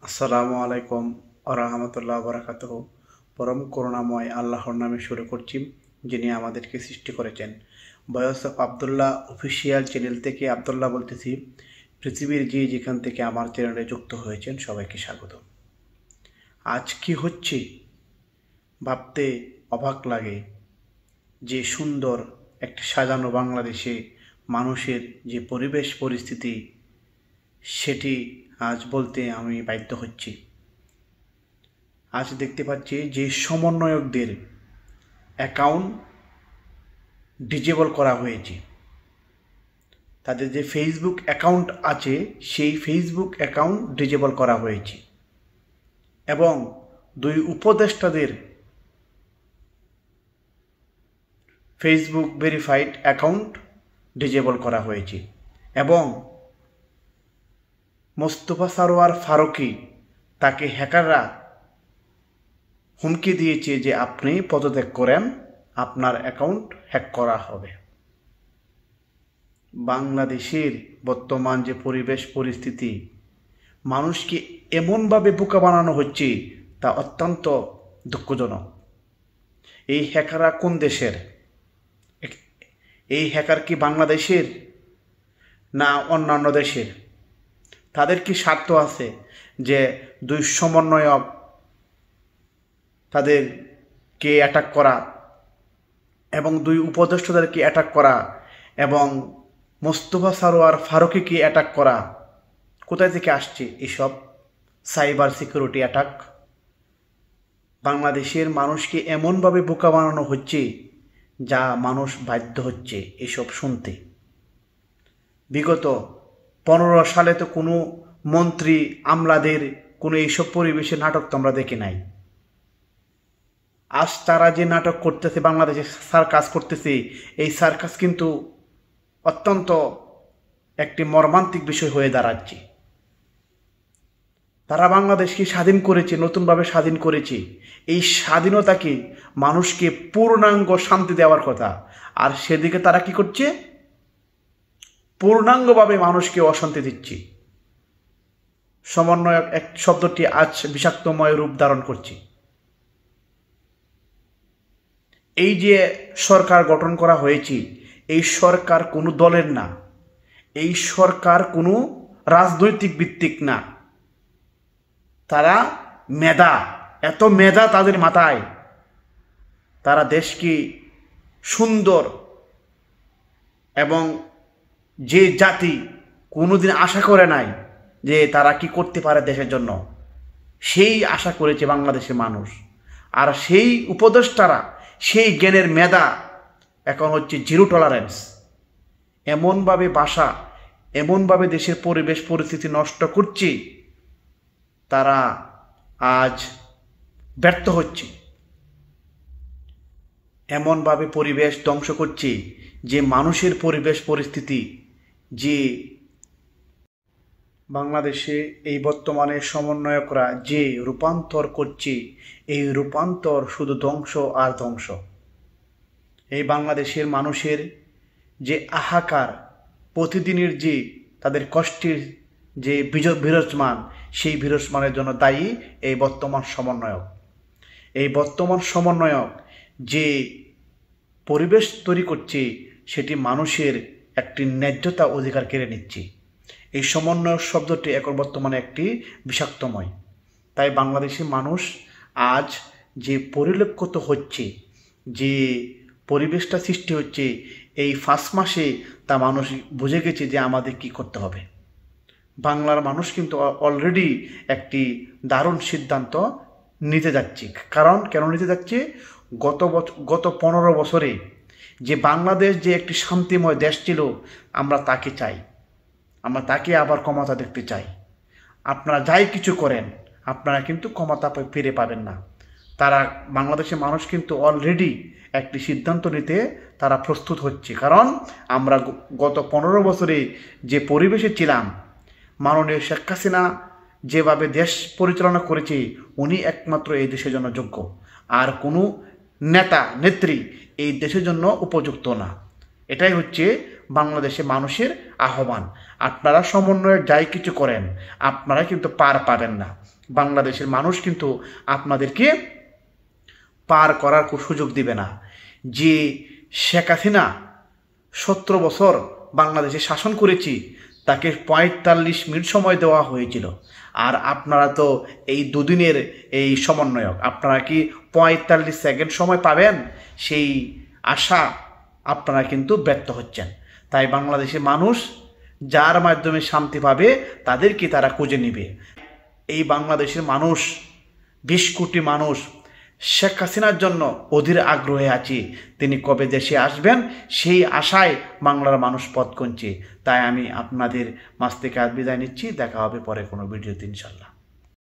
আসসালামু আলাইকুম আরহামতুল্লাহ বারাকাতুহু। পরম করুণাময় আল্লাহর নামে শুরু করছি, যিনি আমাদেরকে সৃষ্টি করেছেন। বয়স আবদুল্লাহ অফিসিয়াল চ্যানেল থেকে আবদুল্লাহ বলতেছি। পৃথিবীর যেখান থেকে আমার চ্যানেলে যুক্ত হয়েছেন সবাইকে স্বাগত। আজ কি হচ্ছে ভাবতে অবাক লাগে। যে সুন্দর একটি সাজানো বাংলাদেশে মানুষের যে পরিবেশ পরিস্থিতি, সেটি আজ বলতে আমি বাধ্য হচ্ছি। আজ দেখতে পাচ্ছি যে সমন্বয়কদের অ্যাকাউন্ট ডিজেবল করা হয়েছে। তাদের যে ফেসবুক অ্যাকাউন্ট আছে সেই ফেসবুক অ্যাকাউন্ট ডিজেবল করা হয়েছে এবং দুই উপদেষ্টাদের ফেসবুক ভেরিফাইড অ্যাকাউন্ট ডিজেবল করা হয়েছে এবং মোস্তফা সরোয়ার ফারুকী তাকে হ্যাকাররা হুমকি দিয়েছে যে আপনি পদত্যাগ করেন, আপনার অ্যাকাউন্ট হ্যাক করা হবে। বাংলাদেশের বর্তমান যে পরিবেশ পরিস্থিতি, মানুষকে এমনভাবে বোকা বানানো হচ্ছে তা অত্যন্ত দুঃখজনক। এই হ্যাকাররা কোন দেশের? এই হ্যাকার কি বাংলাদেশের না অন্যান্য দেশের? তাদের কি স্বার্থ আছে যে দুই সমন্বয়ক তাদেরকে অ্যাটাক করা এবং দুই উপদেষ্টাদেরকে অ্যাটাক করা এবং মোস্তফা সরোয়ার ফারুকীকে অ্যাটাক করা? কোথায় থেকে আসছে এসব সাইবার সিকিউরিটি অ্যাটাক? বাংলাদেশের মানুষকে এমনভাবে বোকা বানানো হচ্ছে যা মানুষ বাধ্য হচ্ছে এসব শুনতে। বিগত 15 সালে তো কোনো মন্ত্রী আমলাদের কোনো এইসব পরিবেশে নাটক তো আমরা দেখি নাই। আজ তারা যে নাটক করতেছে, বাংলাদেশে সার্কাস করতেছে, এই সার্কাস কিন্তু অত্যন্ত একটি মর্মান্তিক বিষয় হয়ে দাঁড়াচ্ছে। তারা বাংলাদেশকে স্বাধীন করেছে, নতুনভাবে স্বাধীন করেছে। এই স্বাধীনতাকে মানুষকে পূর্ণাঙ্গ শান্তি দেওয়ার কথা, আর সেদিকে তারা কি করছে? পূর্ণাঙ্গভাবে মানুষকে অশান্তি দিচ্ছে। সমন্বয়ক এক শব্দটি আজ বিষাক্তময় রূপ ধারণ করছে। এই যে সরকার গঠন করা হয়েছে, এই সরকার কোনো দলের না, এই সরকার কোনো রাজনৈতিক ভিত্তিক না। তারা মেধা, এত মেধা তাদের মাথায়, তারা দেশকে সুন্দর এবং যে জাতি কোনোদিন আশা করে নাই যে তারা কি করতে পারে দেশের জন্য, সেই আশা করেছে বাংলাদেশের মানুষ। আর সেই উপদেষ্টারা, সেই জ্ঞানের মেধা এখন হচ্ছে জিরো টলারেন্স। এমনভাবে ভাষা, এমনভাবে দেশের পরিবেশ পরিস্থিতি নষ্ট করছে, তারা আজ ব্যর্থ হচ্ছে। এমনভাবে পরিবেশ ধ্বংস করছে যে মানুষের পরিবেশ পরিস্থিতি, যে বাংলাদেশে এই বর্তমানে সমন্বয়করা যে রূপান্তর করছে, এই রূপান্তর শুধু ধ্বংস আর ধ্বংস। এই বাংলাদেশের মানুষের যে হাহাকার, প্রতিদিনের যে তাদের কষ্টের যে বিরাজমান, সেই বিরাজমানের জন্য দায়ী এই বর্তমান সমন্বয়ক। এই বর্তমান সমন্বয়ক যে পরিবেশ তৈরি করছে, সেটি মানুষের একটি ন্যায্যতা অধিকার কেড়ে নিচ্ছে। এই সমন্বয় শব্দটি এখন বর্তমানে একটি বিষাক্তময়। তাই বাংলাদেশের মানুষ আজ যে পরিলক্ষিত হচ্ছে, যে পরিবেশটা সৃষ্টি হচ্ছে, এই 5 মাসে তা মানুষ বুঝে গেছে যে আমাদের কি করতে হবে। বাংলার মানুষ কিন্তু অলরেডি একটি দারুণ সিদ্ধান্ত নিতে যাচ্ছে। কারণ কেন নিতে যাচ্ছে? গত 15 বছরে যে বাংলাদেশ যে একটি শান্তিময় দেশ ছিল, আমরা তাকে চাই, আমরা তাকে আবার ক্ষমতা দেখতে চাই। আপনারা যাই কিছু করেন, আপনারা কিন্তু ক্ষমতা ফিরে পাবেন না। তারা, বাংলাদেশের মানুষ কিন্তু অলরেডি একটি সিদ্ধান্ত নিতে তারা প্রস্তুত হচ্ছে। কারণ আমরা গত 15 বছরে যে পরিবেশে ছিলাম, মাননীয় শেখ হাসিনা যেভাবে দেশ পরিচালনা করেছে, উনি একমাত্র এই দেশের জন্য যোগ্য। আর কোনো নেতা নেত্রী এই দেশের জন্য উপযুক্ত না। এটাই হচ্ছে বাংলাদেশের মানুষের আহ্বান, আপনারা সমন্বয়ে যাই কিছু করেন, আপনারা কিন্তু পার পাবেন না। বাংলাদেশের মানুষ কিন্তু আপনাদেরকে পার করার সুযোগ দিবে না। যে শেখ হাসিনা 17 বছর বাংলাদেশে শাসন করেছি, তাকে 45 মিনিট সময় দেওয়া হয়েছিল। আর আপনারা তো এই দুদিনের এই সমন্বয়ক, আপনারা কি 45 সেকেন্ড সময় পাবেন? সেই আশা আপনারা কিন্তু ব্যর্থ হচ্ছেন। তাই বাংলাদেশের মানুষ যার মাধ্যমে শান্তি পাবে তাদেরকে তারা খুঁজে নেবে। এই বাংলাদেশের মানুষ, 20 কোটি মানুষ শেখ হাসিনার জন্য অধীর আগ্রহে আছি, তিনি কবে দেশে আসবেন সেই আশায় বাংলার মানুষ পথ গুনছে। তাই আমি আপনাদের মাঝ থেকে আজ বিদায় নিচ্ছি। দেখা হবে পরে কোনো ভিডিওতে ইনশাল্লাহ।